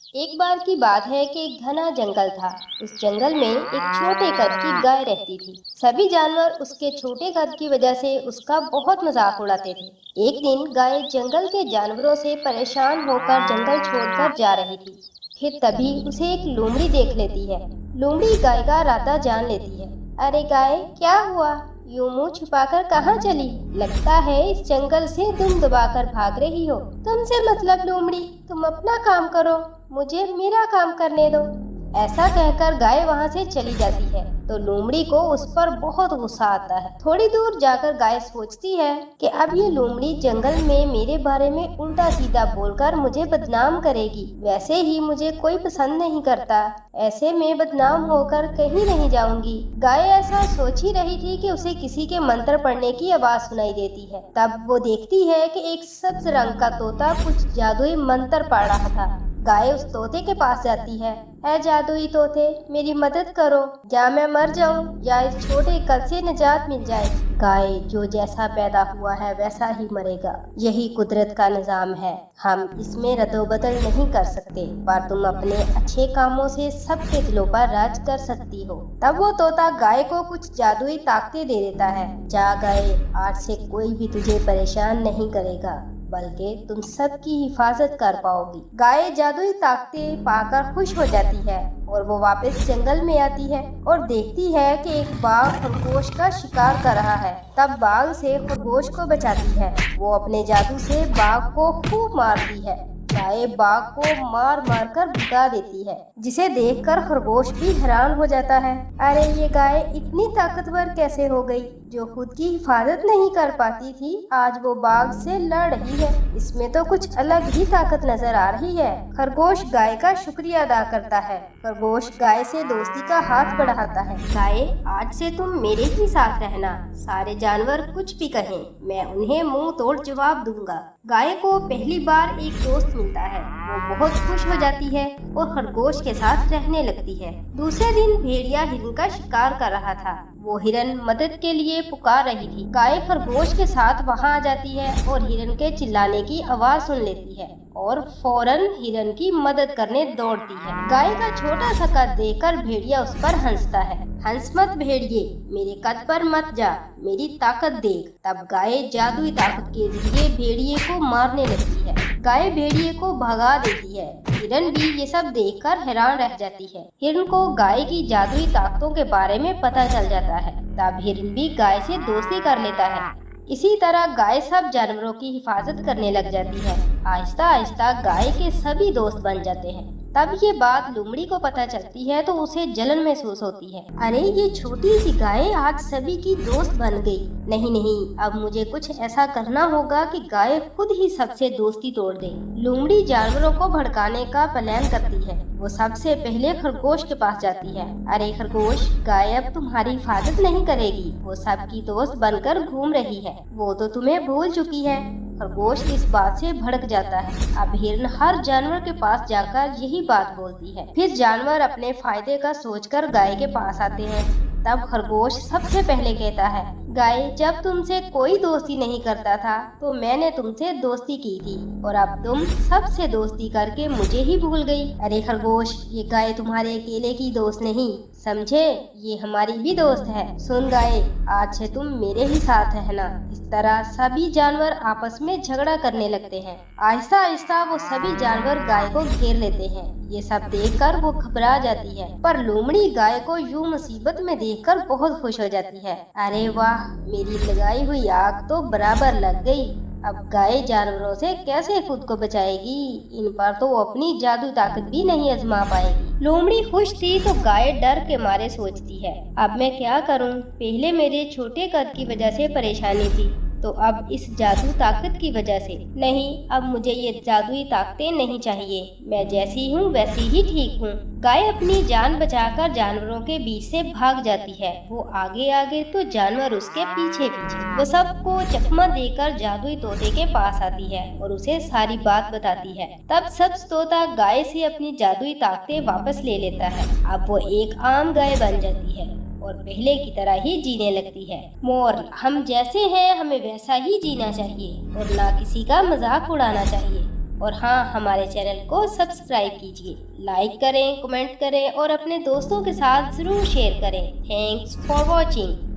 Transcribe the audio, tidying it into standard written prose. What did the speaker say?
एक बार की बात है कि एक घना जंगल था। उस जंगल में एक छोटे कद की गाय रहती थी। सभी जानवर उसके छोटे कद की वजह से उसका बहुत मजाक उड़ाते थे। एक दिन गाय जंगल के जानवरों से परेशान होकर जंगल छोड़कर जा रही थी। फिर तभी उसे एक लोमड़ी देख लेती है। लोमड़ी गाय का इरादा जान लेती है। अरे गाय, क्या हुआ? यूं मुंह छुपाकर कहाँ चली? लगता है इस जंगल से दुम दबाकर भाग रही हो। तुमसे मतलब लोमड़ी, तुम अपना काम करो, मुझे मेरा काम करने दो। ऐसा कहकर गाय वहां से चली जाती है तो लोमड़ी को उस पर बहुत गुस्सा आता है। थोड़ी दूर जाकर गाय सोचती है कि अब ये लोमड़ी जंगल में मेरे बारे में उल्टा सीधा बोलकर मुझे बदनाम करेगी। वैसे ही मुझे कोई पसंद नहीं करता, ऐसे में बदनाम होकर कहीं नहीं जाऊंगी। गाय ऐसा सोच ही रही थी कि उसे किसी के मंत्र पढ़ने की आवाज सुनाई देती है। तब वो देखती है कि एक सब्ज रंग का तोता कुछ जादुई मंत्र पढ़ रहा था। गाय उस तोते के पास जाती है। है जादुई तोते, मेरी मदद करो, या मैं मर जाऊं या इस छोटे कल से निजात मिल जाए। गाय, जो जैसा पैदा हुआ है वैसा ही मरेगा, यही कुदरत का निजाम है। हम इसमें रद्दोबदल नहीं कर सकते, पर तुम अपने अच्छे कामों से सबके दिलों पर राज कर सकती हो। तब वो तोता गाय को कुछ जादुई ताकतें दे देता है। जा गाय, आज से कोई भी तुझे परेशान नहीं करेगा, बल्कि तुम सबकी हिफाजत कर पाओगी। गाय जादुई ताकतें पाकर खुश हो जाती है और वो वापस जंगल में आती है और देखती है कि एक बाघ खरगोश का शिकार कर रहा है। तब बाघ से खरगोश को बचाती है। वो अपने जादू से बाघ को खूब मारती है। गाय बाघ को मार मार कर भगा देती है, जिसे देखकर खरगोश भी हैरान हो जाता है। अरे ये गाय इतनी ताकतवर कैसे हो गई? जो खुद की हिफाजत नहीं कर पाती थी, आज वो बाघ से लड़ रही है। इसमें तो कुछ अलग ही ताकत नजर आ रही है। खरगोश गाय का शुक्रिया अदा करता है। खरगोश गाय से दोस्ती का हाथ बढ़ाता है। गाय, आज से तुम मेरे ही साथ रहना, सारे जानवर कुछ भी कहें, मैं उन्हें मुंह तोड़ जवाब दूंगा। गाय को पहली बार एक दोस्त मिलता है। वो बहुत खुश हो जाती है और खरगोश के साथ रहने लगती है। दूसरे दिन भेड़िया हिरन का शिकार कर रहा था। वो हिरन मदद के लिए पुकार रही थी। गाय खरगोश के साथ वहां आ जाती है और हिरन के चिल्लाने की आवाज सुन लेती है और फौरन हिरन की मदद करने दौड़ती है। गाय का छोटा सा कद देखकर भेड़िया उस पर हंसता है। हंस मत भेड़िए, मेरे कद पर मत जा, मेरी ताकत देख। तब गाय जादुई ताकत के जरिए भेड़िए को मारने लगती है। गाय भेड़िए को भगा देती है। हिरन भी ये सब देखकर हैरान रह जाती है। हिरन को गाय की जादुई ताकतों के बारे में पता चल जाता है। तब हिरन भी गाय से दोस्ती कर लेता है। इसी तरह गाय सब जानवरों की हिफाजत करने लग जाती है। आहिस्ता आहिस्ता गाय के सभी दोस्त बन जाते हैं। तब ये बात लोमड़ी को पता चलती है तो उसे जलन महसूस होती है। अरे ये छोटी सी गाय आज सभी की दोस्त बन गई। नहीं नहीं, अब मुझे कुछ ऐसा करना होगा कि गाय खुद ही सबसे दोस्ती तोड़ दे। लोमड़ी जानवरों को भड़काने का प्लान करती है। वो सबसे पहले खरगोश के पास जाती है। अरे खरगोश, गाय अब तुम्हारी हिफाजत नहीं करेगी, वो सबकी दोस्त बनकर घूम रही है, वो तो तुम्हें भूल चुकी है। खरगोश इस बात से भड़क जाता है। अब हिरन हर जानवर के पास जाकर यही बात बोलती है। फिर जानवर अपने फायदे का सोचकर गाय के पास आते हैं। तब खरगोश सबसे पहले कहता है, गाय, जब तुमसे कोई दोस्ती नहीं करता था तो मैंने तुमसे दोस्ती की थी और अब तुम सबसे दोस्ती करके मुझे ही भूल गई। अरे खरगोश, ये गाय तुम्हारे अकेले की दोस्त नहीं, समझे, ये हमारी भी दोस्त है। सुन गाय, आज से तुम मेरे ही साथ रहना। इस तरह सभी जानवर आपस में झगड़ा करने लगते हैं। आहिस्ता आहिस्ता वो सभी जानवर गाय को घेर लेते हैं। ये सब देखकर वो घबरा जाती है, पर लोमड़ी गाय को यूं मुसीबत में देखकर बहुत खुश हो जाती है। अरे वाह, मेरी लगाई हुई आग तो बराबर लग गई। अब गाय जानवरों से कैसे खुद को बचाएगी? इन पर तो वो अपनी जादू ताकत भी नहीं आजमा पाएगी। लोमड़ी खुश थी तो गाय डर के मारे सोचती है, अब मैं क्या करूं? पहले मेरे छोटे कद की वजह से परेशानी थी, तो अब इस जादू ताकत की वजह से नहीं। अब मुझे ये जादुई ताकतें नहीं चाहिए, मैं जैसी हूँ वैसी ही ठीक हूँ। गाय अपनी जान बचाकर जानवरों के बीच से भाग जाती है। वो आगे आगे तो जानवर उसके पीछे पीछे। वो सबको चकमा देकर जादुई तोते के पास आती है और उसे सारी बात बताती है। तब सब्ज तोता गाय से अपनी जादुई ताकतें वापस ले लेता है। अब वो एक आम गाय बन जाती है और पहले की तरह ही जीने लगती है। मोर, हम जैसे हैं हमें वैसा ही जीना चाहिए और ना किसी का मजाक उड़ाना चाहिए। और हाँ, हमारे चैनल को सब्सक्राइब कीजिए, लाइक करें, कमेंट करें और अपने दोस्तों के साथ ज़रूर शेयर करें। Thanks for watching.